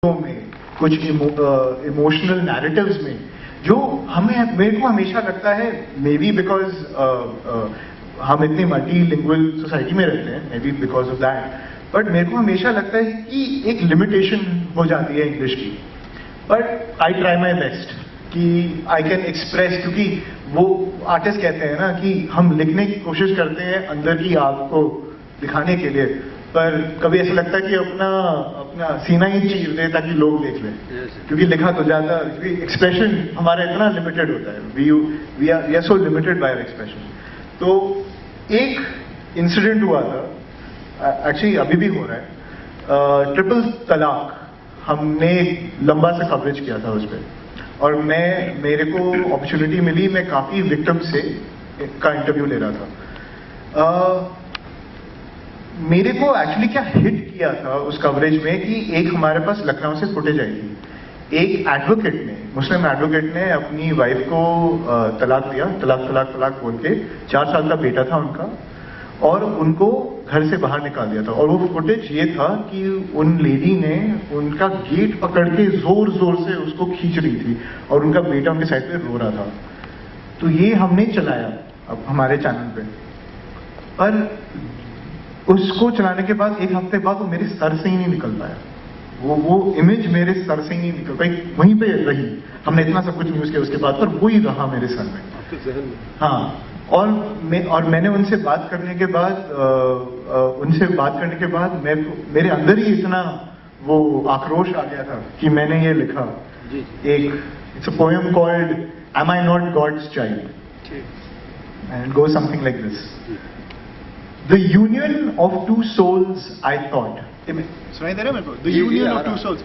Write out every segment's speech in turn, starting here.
में, कुछ emotional narratives में जो मेरे को हमेशा लगता है, मे बी बिकॉज हम इतनी मल्टीलिंगुअल सोसाइटी में रहते हैं, may be because of that, but मेरे को हमेशा लगता है कि एक लिमिटेशन हो जाती है इंग्लिश की। But I try my best कि आई कैन एक्सप्रेस, क्योंकि वो आर्टिस्ट कहते हैं ना कि हम लिखने की कोशिश करते हैं अंदर की आग को दिखाने के लिए, पर कभी ऐसा लगता है कि अपना सीना ही चीर दे ताकि लोग देख लें, क्योंकि लिखा तो ज्यादा, क्योंकि एक्सप्रेशन हमारा इतना लिमिटेड होता है, we are so limited by expression. तो एक इंसिडेंट हुआ था, एक्चुअली अभी भी हो रहा है, ट्रिपल तलाक। हमने लंबा सा कवरेज किया था उस पर, और मेरे को अपॉर्चुनिटी मिली, मैं काफी विक्टिम से का इंटरव्यू ले रहा था। मेरे को एक्चुअली क्या हिट किया था उस कवरेज में कि एक हमारे पास लखनऊ से फुटेज आई थी, एक एडवोकेट ने, मुस्लिम एडवोकेट ने अपनी वाइफ को तलाक दिया, तलाक बोल के, 4 साल का बेटा था उनका, और उनको घर से बाहर निकाल दिया था। और वो फुटेज ये था कि उन लेडी ने उनका गेट पकड़ के जोर जोर से उसको खींच रही थी, और उनका बेटा उनके साइड पे रो रहा था। तो ये हमने चलाया अब हमारे चैनल पे, पर उसको चलाने के बाद एक हफ्ते बाद वो मेरे सर से ही नहीं निकल पाया, वो इमेज मेरे सर से ही नहीं निकल पाई, वहीं पे रही। हमने इतना सब कुछ न्यूज किया उसके बाद, पर वो ही रहा मेरे सर में। हाँ, और मैंने उनसे बात करने के बाद मेरे अंदर ही इतना वो आक्रोश आ गया था कि मैंने ये लिखा, it's a poem called am I not God's child, and it goes something like this. The union of two souls, I thought. सुनाई दे रहा है मेरे को? The union of two souls.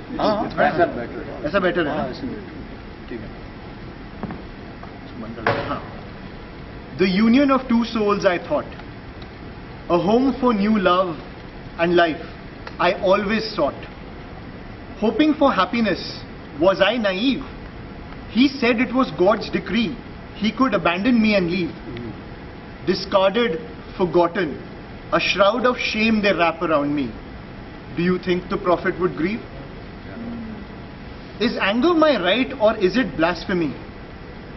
ऐसा बेटर है ना? ठीक है। The union of two souls, I thought. A home for new love and life, I always sought. Hoping for happiness, was I naive? He said it was God's decree. He could abandon me and leave. Discarded, forgotten. A shroud of shame they wrap around me. Do you think the prophet would grieve? Is anger my right, or is it blasphemy?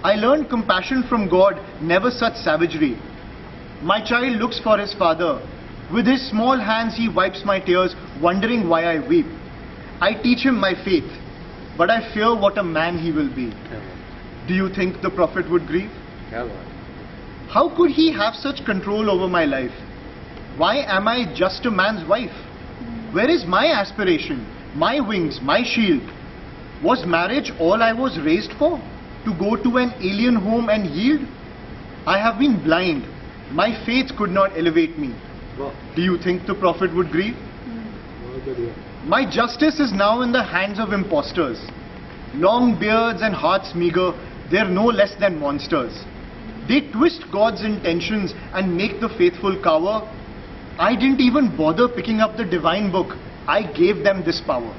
I learned compassion from God, never such savagery. My child looks for his father. With his small hands he wipes my tears, wondering why I weep. I teach him my faith, but I fear what a man he will be. Do you think the prophet would grieve? How could he have such control over my life? Why am I just a man's wife? Where is my aspiration, my wings, my shield? Was marriage all I was raised for? To go to an alien home and yield? I have been blind. My faith could not elevate me. Do you think the prophet would grieve? My justice is now in the hands of impostors. Long beards and hearts meager, they're no less than monsters. They twist God's intentions and make the faithful cower. I didn't even bother picking up the divine book. I gave them this power.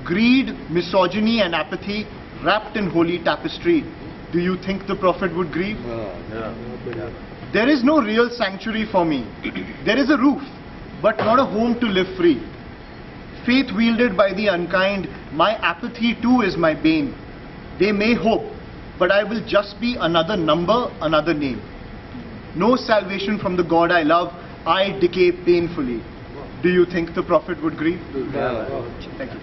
Greed, misogyny and apathy wrapped in holy tapestry. Do you think the prophet would grieve? There is no real sanctuary for me. There is a roof, but not a home to live free. Faith wielded by the unkind, my apathy too is my bane. They may hope, but I will just be another number, another name. No salvation from the God I love. I decay painfully. Do you think the prophet would grieve? Thank you.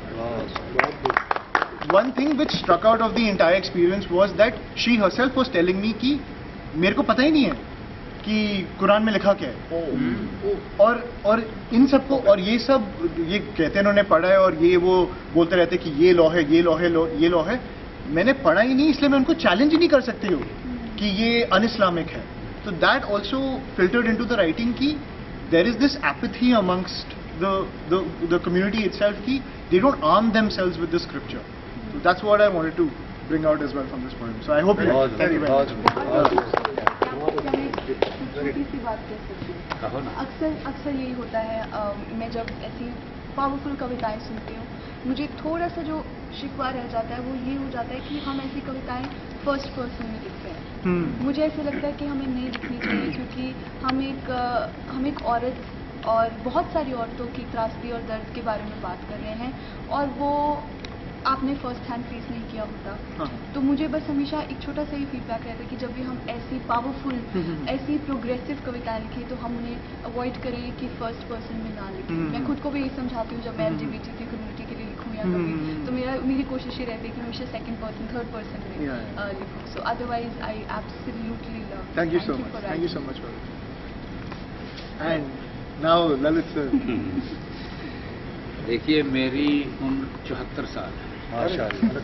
One thing which struck out of the entire experience was that she herself was telling me कि मेरे को पता ही नहीं है कि कुरान में लिखा क्या है, और इन सबको, और ये सब ये कहते हैं इन्होंने पढ़ा है, और ये वो बोलते रहते कि ये लॉ है, ये लॉ है, ये लॉ है। मैंने पढ़ा ही नहीं, इसलिए मैं उनको चैलेंज ही नहीं कर सकती हूँ कि ये अनइस्लामिक है। So that also filtered into the writing ki there is this apathy amongst the community itself ki they don't arm themselves with the scripture. So that's what I wanted to bring out as well from this poem. So I hope you thank you very much. छोटी सी बात कह सकती हूँ। अक्सर यही होता है, मैं जब ऐसी पावरफुल कविताएं सुनती हूँ, मुझे थोड़ा सा जो शिकवा रह जाता है वो ये हो जाता है कि हम ऐसी कविताएं फर्स्ट पर्सन में लिखते हैं। मुझे ऐसे लगता है कि हमें नहीं लिखनी चाहिए, क्योंकि हम एक औरत और बहुत सारी औरतों की त्रासदी और दर्द के बारे में बात कर रहे हैं, और वो आपने फर्स्ट हैंड फेस नहीं किया होता। हाँ। तो मुझे बस हमेशा एक छोटा सा ही फीडबैक रहता है कि जब भी हम ऐसी पावरफुल, ऐसी प्रोग्रेसिव कविताएं लिखें तो हम उन्हें अवॉइड करें कि फर्स्ट पर्सन में ना लिखें। मैं खुद को भी यही समझाती हूँ जब मैं LGBT कम्युनिटी के लिए लिखूँ या कभी, तो मेरी कोशिश ये रहती है कि हमेशा सेकंड पर्सन, थर्ड पर्सन में लिखूँ। सो otherwise I absolutely love. Thank you so much. Thank you so much. And now Lalit sir. देखिए, मेरी उम्र 74 साल है। माशाल्लाह।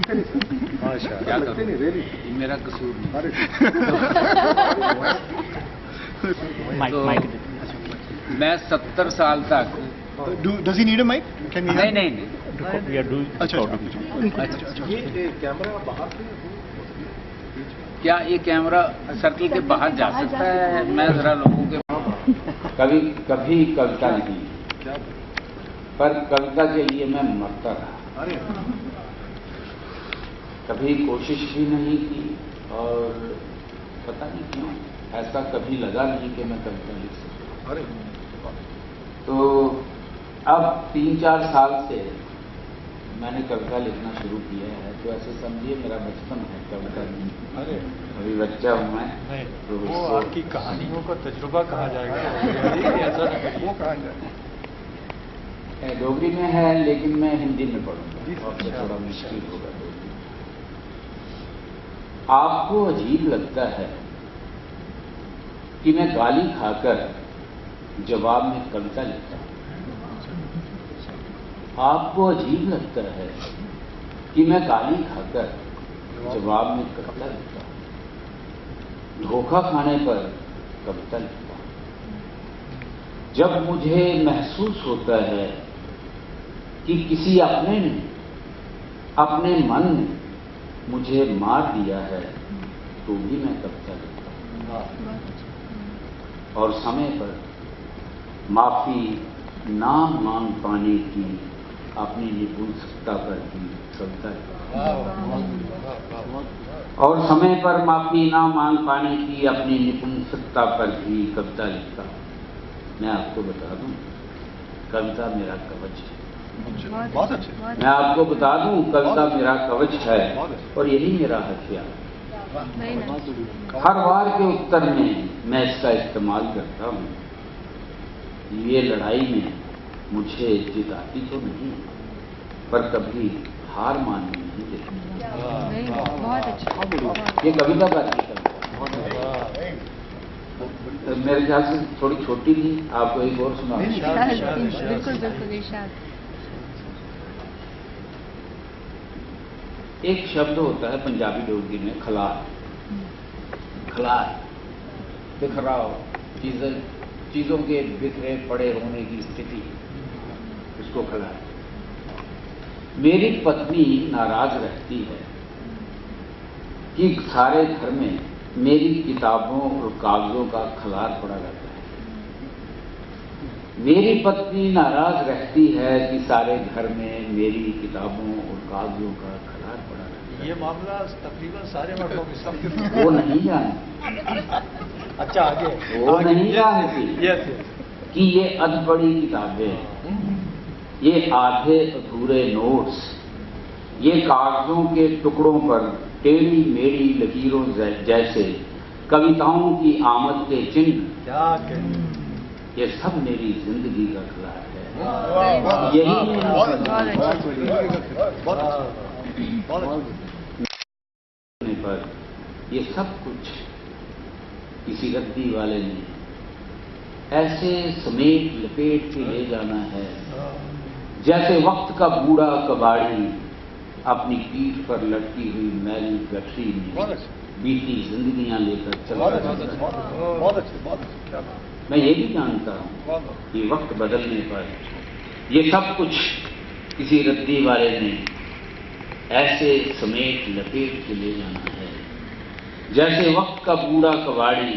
क्या करूं? ये मेरा कसूर नहीं। तो मैं 70 साल तक। Does he need a mic? Can we? नहीं। अच्छा। ये कैमरा बाहर से क्या ये कैमरा सर्कल के बाहर जा सकता है? मैं जरा लोगों के कभी कविता नहीं, पर कविता के लिए मैं मरता रहा। कभी कोशिश भी नहीं की, और पता नहीं क्यों ऐसा कभी लगा नहीं कि मैं कविता लिख सकूं। तो अब 3-4 साल से मैंने कविता लिखना शुरू किया है, तो ऐसे समझिए मेरा बचपन है कविता नहीं। अभी बच्चा हूँ मैं। तो वो आपकी कहानियों का तजुर्बा कहा जाएगा। वो कहा जाएगा डोगरी में है, लेकिन मैं हिंदी में पढ़ूंगा और थोड़ा मुश्किल होगा डोगरी। आपको अजीब लगता है कि मैं गाली खाकर जवाब में कविता लिखता हूं। आपको अजीब लगता है कि मैं गाली खाकर जवाब में कविता लिखता हूं। धोखा खाने पर कविता लिखता हूं। जब मुझे महसूस होता है कि किसी अपने ने, अपने मन ने मुझे मार दिया है, तो भी मैं कविता लिखता हूं। और समय पर माफी ना मांग पाने की अपनी निपुणता पर भी कविता लिखता हूं। और समय पर माफी ना मांग पाने की अपनी निपुणता पर भी कविता लिखता हूं। मैं आपको बता दूं, कविता मेरा कवच है। बहुत अच्छे। मैं आपको बता दूं, कविता मेरा कवच है, और यही मेरा हथियार। हर वार के उत्तर में मैं इसका इस्तेमाल करता हूं। ये लड़ाई में मुझे जिताती तो नहीं, पर कभी हार मानने नहीं देती। बहुत अच्छा। ये कविता का हकीकत मेरे ख्याल से थोड़ी छोटी थी, आपको एक और सुना। बिल्कुल इरशाद। एक शब्द होता है पंजाबी डोगरी में खलार। खलार, बिखराव, चीजों के बिखरे पड़े होने की स्थिति, उसको खलार। मेरी पत्नी नाराज रहती है कि सारे घर में मेरी किताबों और कागजों का खलार पड़ा रहता है। मेरी पत्नी नाराज रहती है कि सारे घर में मेरी किताबों और कागजों का खलार पड़ा रहता है। ये मामला तकरीबन सारे मर्दों के साथ। वो नहीं जानती। अच्छा, आगे वो नहीं जानती कि ये अधपढ़ी किताबें, ये आधे अधूरे नोट्स, ये कागजों के टुकड़ों पर टेढ़ी मेढ़ी लकीरों जैसे कविताओं की आमद के चिन्ह, क्या कहते, ये सब मेरी जिंदगी का खलार है। यही पर ये सब कुछ किसी रद्दी वाले ने ऐसे समेट लपेट के ले जाना है, जैसे वक्त का बूढ़ा कबाड़ी अपनी पीठ पर लटकी हुई मैली गठरी में बीती जिंदगियां लेकर चलता रहता है। बहुत अच्छे। मैं ये भी जानता हूं कि वक्त बदलने पर ये सब कुछ किसी रद्दी वाले ने ऐसे समेट लपेट के ले जाना है, जैसे वक्त का बूढ़ा कबाड़ी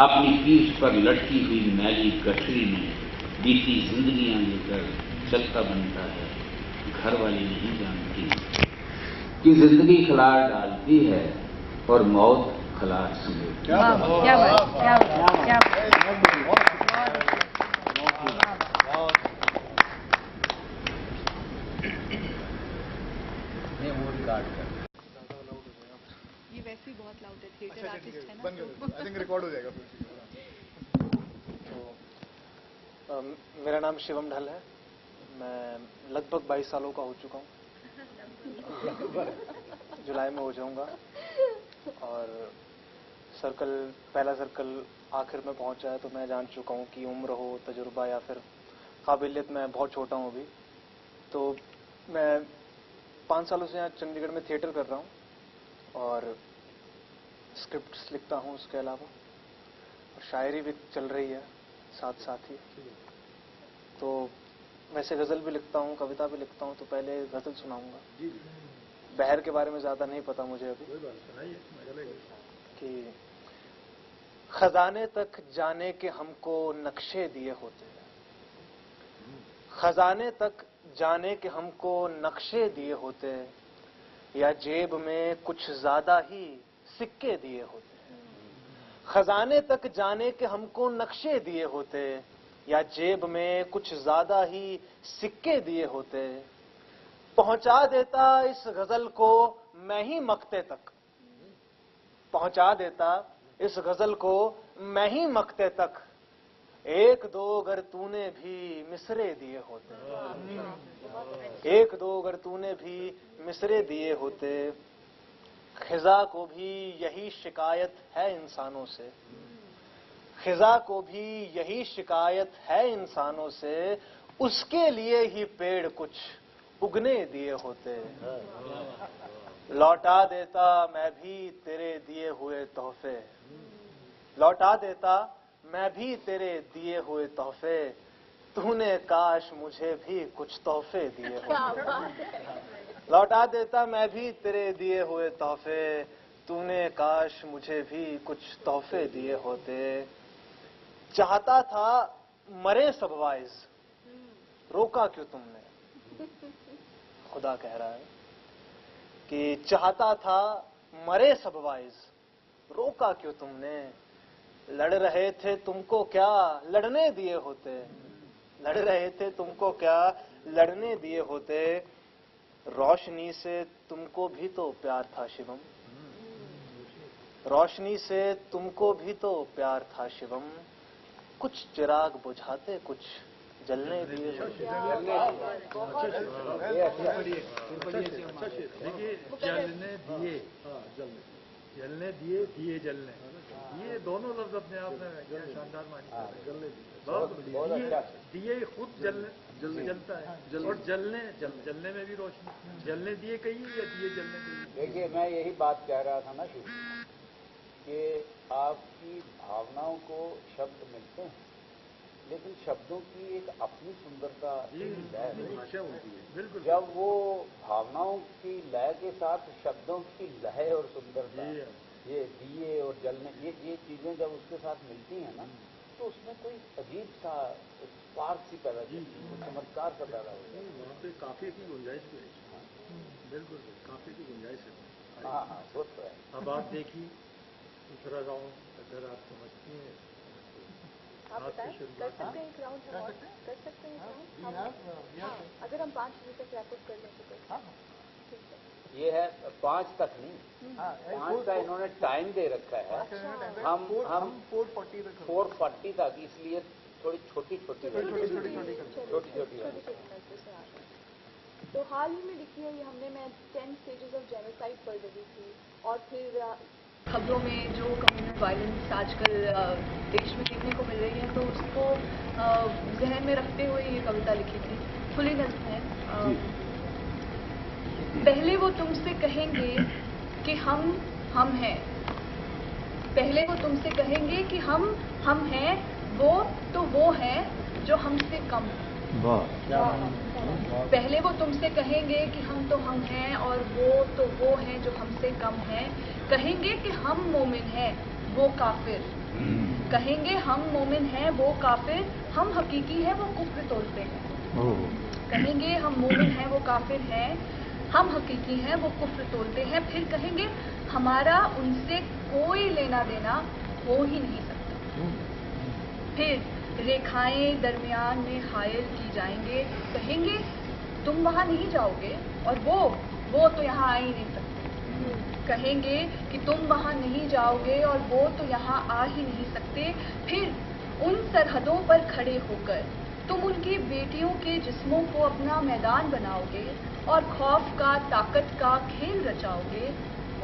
अपनी पीठ पर लटकी हुई मैली गठरी में बीती जिंदगियां लेकर चलता बनता है। घर वाली नहीं जानती कि जिंदगी खलार डालती है और मौत खलार समेटती है। क्या बात। काट कर। ये वैसे ही बहुत लाउड है, थिएटर आर्टिस्ट है ना। बंद कर दो, आई थिंक रिकॉर्ड हो जाएगा फिर। तो मेरा नाम शिवम ढल है। मैं लगभग 22 सालों का हो चुका हूँ। जुलाई में हो जाऊंगा। और पहला सर्कल आखिर में पहुंचा है, तो मैं जान चुका हूँ कि उम्र हो, तजुर्बा या फिर काबिलियत, मैं बहुत छोटा हूँ अभी। तो मैं 5 सालों से यहाँ चंडीगढ़ में थिएटर कर रहा हूँ और स्क्रिप्ट्स लिखता हूँ उसके अलावा, और शायरी भी चल रही है साथ साथ ही। तो वैसे गज़ल भी लिखता हूँ, कविता भी लिखता हूँ। तो पहले गज़ल सुनाऊंगा। बहर के बारे में ज़्यादा नहीं पता मुझे अभी। कि खजाने तक जाने के हमको नक्शे दिए होते हैं, खजाने तक जाने के हमको नक्शे दिए होते, या जेब में कुछ ज्यादा ही सिक्के दिए होते हैं। खजाने तक जाने के हमको नक्शे दिए होते, या जेब में कुछ ज्यादा ही सिक्के दिए होते। पहुंचा देता इस गजल को मैं ही मक्ते तक, पहुंचा देता इस गजल को मैं ही मक्ते तक। एक दो अगर तूने भी मिसरे दिए होते, एक दो अगर तूने भी मिसरे दिए होते। खिजा को भी यही शिकायत है इंसानों से, खिजा को भी यही शिकायत है इंसानों से। उसके लिए ही पेड़ कुछ उगने दिए होते। लौटा देता मैं भी तेरे दिए हुए तोहफे, लौटा देता मैं भी तेरे दिए हुए तोहफे। तूने काश मुझे भी कुछ तोहफे दिए होते। लौटा देता मैं भी तेरे दिए हुए तोहफे, तूने काश मुझे भी कुछ तोहफे दिए होते। चाहता था मरे सब वाइज, रोका क्यों तुमने। खुदा कह रहा है कि चाहता था मरे सब वाइज, रोका क्यों तुमने। लड़ रहे थे तुमको क्या लड़ने दिए होते, लड़ रहे थे तुमको क्या लड़ने दिए होते। रोशनी से तुमको भी तो प्यार था शिवम, रोशनी से तुमको भी तो प्यार था शिवम। कुछ चिराग बुझाते कुछ जलने दिए होते। देखिए जलने दिए, जलने दिए, दिए जलने, ये दोनों लफ्ज अपने आप में शानदार मानी। दिए खुद जलता है, और जलने में भी रोशनी। जलने दिए कहिए या दिए जलने कहिए। देखिए मैं यही बात कह रहा था ना शुरू कि आपकी भावनाओं को शब्द मिलते हैं, लेकिन शब्दों की एक अपनी सुंदरता भाषा होती है। बिल्कुल। जब वो भावनाओं की लय के साथ शब्दों की लय और सुंदरता, ये दिए और जलने, ये चीजें जब उसके साथ मिलती हैं ना, तो उसमें कोई अजीब सा स्पार्क सी पैदा होती है, चमत्कार सा पैदा होता है। वहाँ पे काफी की गुंजाइश भी है। बिल्कुल काफी की गुंजाइश है। हाँ हाँ वो तो है। अब आप देखिए दूसरा राउंड अगर आप समझती हैं, आप बताएं, कर सकते हैं एक राउंड हम और कर सकते हैं राउंड। हाँ, अगर हम 5 बजे तक रैप अप कर लें तो ठीक है। ये है 5 तक नहीं, 5 का इन्होंने टाइम दे रखा है। हम 4:40 तक, इसलिए थोड़ी छोटी छोटी तो हाल ही में लिखी है ये हमने, मैं 10 स्टेजेस ऑफ जेनोसाइड पढ़ रही थी, और फिर खबरों में जो कम्युनल वायलेंस आजकल देश में देखने को मिल रही है, तो उसको जहन में रखते हुए ये कविता लिखी थी। खुली नज़्म है। पहले वो तुमसे कहेंगे कि हम हैं, पहले वो तुमसे कहेंगे कि हम हैं, वो तो वो है जो हमसे कम। पहले वो तुमसे कहेंगे कि हम हैं, और वो तो वो है जो हमसे कम है। कहेंगे कि हम मोमिन हैं, वो काफिर। कहेंगे हम मोमिन हैं, वो काफिर। हम हकीकी है, वो कुफ्र तोड़ते हैं। कहेंगे हम मोमिन हैं, वो काफिर हैं। हम हकीकी हैं, वो कुफ्र तोड़ते हैं। फिर कहेंगे हमारा उनसे कोई लेना देना हो ही नहीं सकता। फिर रेखाएं दरमियान में हायल की जाएंगे। कहेंगे तुम वहां नहीं जाओगे, और वो वो तो यहाँ आ ही नहीं सकते। कहेंगे कि तुम वहाँ नहीं जाओगे और वो तो यहाँ आ ही नहीं सकते। फिर उन सरहदों पर खड़े होकर तुम उनकी बेटियों के जिस्मों को अपना मैदान बनाओगे और खौफ का, ताकत का खेल रचाओगे।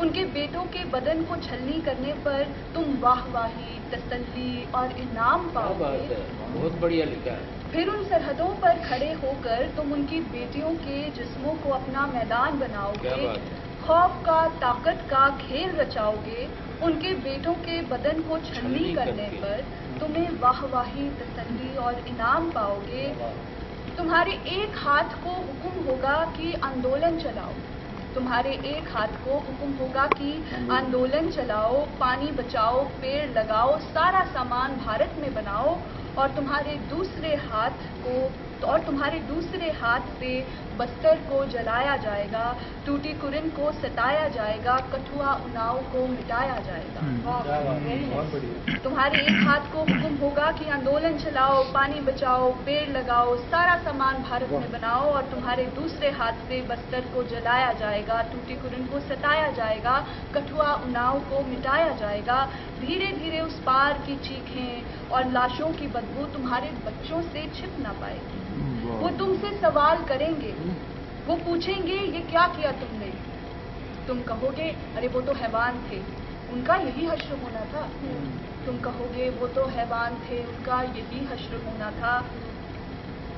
उनके बेटों के बदन को छलनी करने पर तुम वाहवाही, तसल्ली और इनाम पाओगे। बहुत बढ़िया लिखा है। फिर उन सरहदों पर खड़े होकर तुम उनकी बेटियों के जिस्मों को अपना मैदान बनाओगे, खौफ का, ताकत का खेल रचाओगे। उनके बेटों के बदन को छलनी करने पर तुम्हें वाहवाही, तसल्ली और इनाम पाओगे। तुम्हारे एक हाथ को हुक्म होगा कि आंदोलन चलाओ। तुम्हारे एक हाथ को हुक्म होगा कि आंदोलन चलाओ, पानी बचाओ, पेड़ लगाओ, सारा सामान भारत में बनाओ। और तुम्हारे दूसरे हाथ से बस्तर को जलाया जाएगा, टूटीकुरिन को सताया जाएगा, कठुआ उन्नाव को मिटाया जाएगा। तुम्हारे एक हाथ को हुक्म होगा कि आंदोलन चलाओ, पानी बचाओ, पेड़ लगाओ, सारा सामान भारत में बनाओ। और तुम्हारे दूसरे हाथ से बस्तर को जलाया जाएगा, टूटीकुरिन को सताया जाएगा, कठुआ उन्नाव को मिटाया जाएगा। धीरे धीरे उस पार की चीखें और लाशों की बदबू तुम्हारे बच्चों से छिप ना पाएगी। वो तुमसे सवाल करेंगे, वो पूछेंगे ये क्या किया तुमने। तुम कहोगे अरे वो तो हैवान थे, उनका यही हश्र होना था। तुम कहोगे वो तो हैवान थे, उनका यही हश्र होना था।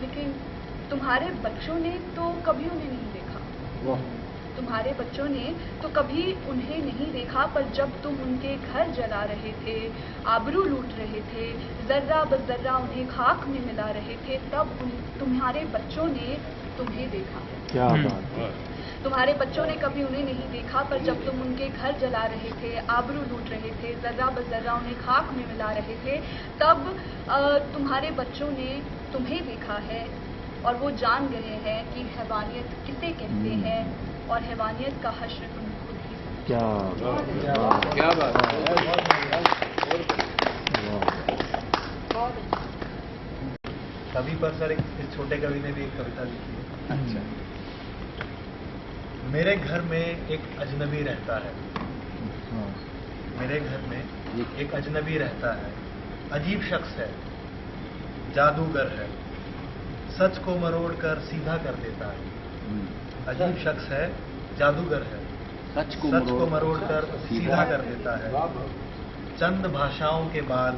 लेकिन तुम्हारे बच्चों ने तो कभी उन्हें नहीं देखा। तुम्हारे बच्चों ने तो कभी उन्हें नहीं देखा। पर जब तुम उनके घर जला रहे थे, आबरू लूट रहे थे, जर्रा बजर्रा उन्हें खाक में मिला रहे थे, तब तुम्हारे बच्चों ने तुम्हें देखा। क्या बात है। तुम्हारे बच्चों ने कभी उन्हें नहीं देखा। पर जब तुम उनके घर जला रहे थे, आबरू लूट रहे थे, जर्रा बजर्रा उन्हें खाक में मिला रहे थे, तब तुम्हारे बच्चों ने तुम्हें देखा है। और वो जान गए हैं कि हैवानियत किसे कहते हैं और हैवानियत का हश्र तुम खुद ही। क्या बात कवि पर सर इस छोटे कवि ने भी एक कविता लिखी है। अच्छा। मेरे घर में एक अजनबी रहता है। मेरे घर में एक अजनबी रहता है, अजीब शख्स है, जादूगर है, सच को मरोड़ कर सीधा कर देता है। अजीब शख्स है, जादूगर है, सच को मरोड़ कर सीधा कर देता है। चंद भाषाओं के बाल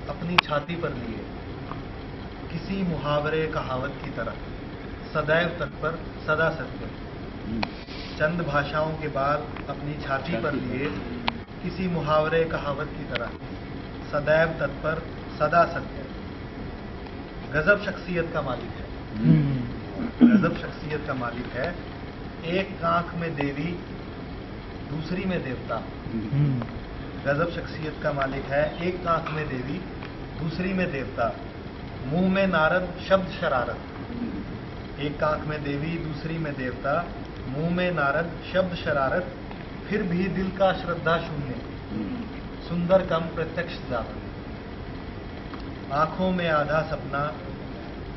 अपनी छाती पर लिए, किसी मुहावरे कहावत की तरह, सदैव तत्पर सदा सत्य। चंद भाषाओं के बाल अपनी छाती पर लिए, किसी मुहावरे कहावत की तरह, सदैव तत्पर सदा सत्य। गजब शख्सियत का मालिक है। गजब शख्सियत का मालिक है। एक आंख में देवी, दूसरी में देवता। गजब शख्सियत का मालिक है। एक आंख में देवी, दूसरी में देवता। मुंह में नारद, शब्द शरारत। एक आंख में देवी, दूसरी में देवता। मुंह में नारद, शब्द शरारत। फिर भी दिल का श्रद्धा शून्य, सुंदर कम प्रत्यक्ष जादू। आंखों में आधा सपना,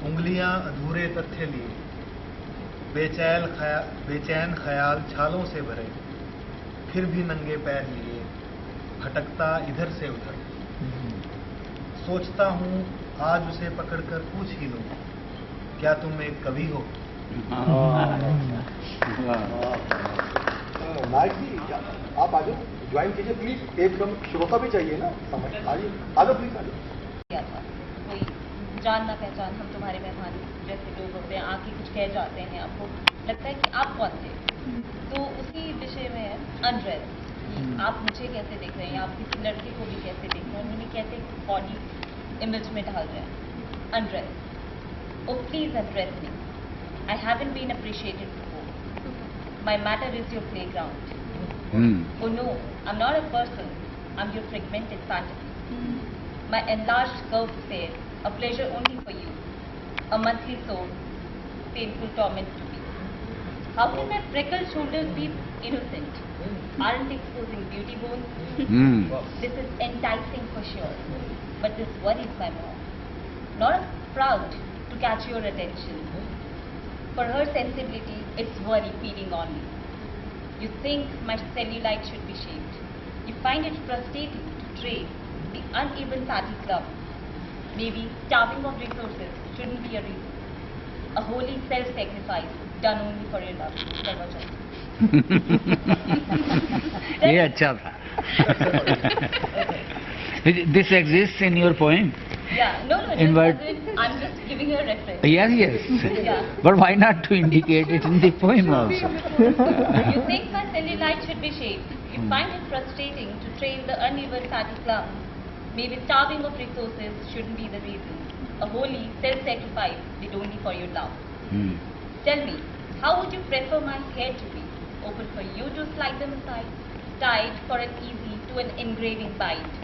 उंगलियां अधूरे तथ्य लिए। बेचैन ख्याल छालों से भरे, फिर भी नंगे पैर लिए, भटकता इधर से उधर। सोचता हूँ आज उसे पकड़कर पूछ ही लूं, क्या तुम एक कवि हो? नायक जी आप आ जाओ, ज्वाइन कीजिए प्लीज। एक श्रोता भी चाहिए ना, आइए आ जाओ प्लीज, आ जाओ। कोई जानना पहचान हम तुम्हारे मेहमान जैसे लोग होते हैं, आके कुछ कह जाते हैं, आपको लगता है कि आप कौन थे, तो उसी विषय में है अनड्रेस। आप मुझे कैसे देख रहे हैं, आप किसी लड़के को भी कैसे देख रहे हैं, उन्हें कैसे बॉडी इमेज में ढाल रहे हैं। Undress, o please undress me, I haven't been appreciated before, my matter is your playground. Oh no, I'm not a person, I'm your fragmented fantasy. My enlarged curved stare, a pleasure only for you, a monthly soul, painful torment to me. How can my freckled shoulders be innocent? Aren't exposing beauty bones? This is enticing for sure, but this worries my mom. Not proud to catch your attention. For her sensibility, it's worry feeding on me. You think my cellulite should be shaved. You find it frustrating to trade the uneven fatty club. Maybe starving of resources shouldn't be a reason. A holy self-sacrifice done only for your love. ये अच्छा था. This exists in your poem? Yeah, no, In what? I'm just giving you a reference. Yes, yes. Yeah. But why not to indicate it in the poem also? You think my cellulite should be shaved. You find it frustrating to train the uneven fatty clump. Maybe starving of resources shouldn't be the reason. A holy self-sacrifice did only for your love. Tell me, how would you prefer my hair to be? Open for you to slide them aside, tied for an easy to an engraving bite.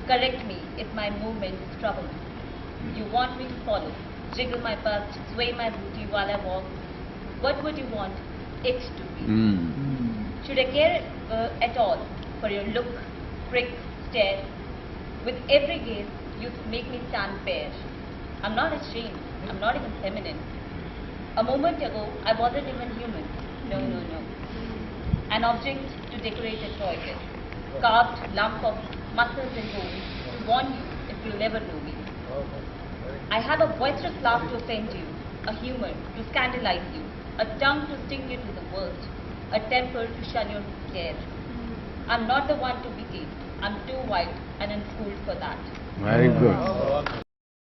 Correct me if my movements trouble you. You want me to follow, jiggle my bust, sway my booty while I walk. What would you want it to be? Should I care at all for your look, prick, stare? With every gaze, you make me stand bare. I'm not ashamed. I'm not even feminine. A moment ago, I wasn't even human. No, no, no. An object to decorate a toy with. Carved lump of muscles and bones to warn you if you'll never know me. I have a boisterous laugh to offend you, a humor to scandalize you, a tongue to sting you to the worst, a temper to shun your care. I'm not the one to be teased. I'm too white and unschooled for that. Very good.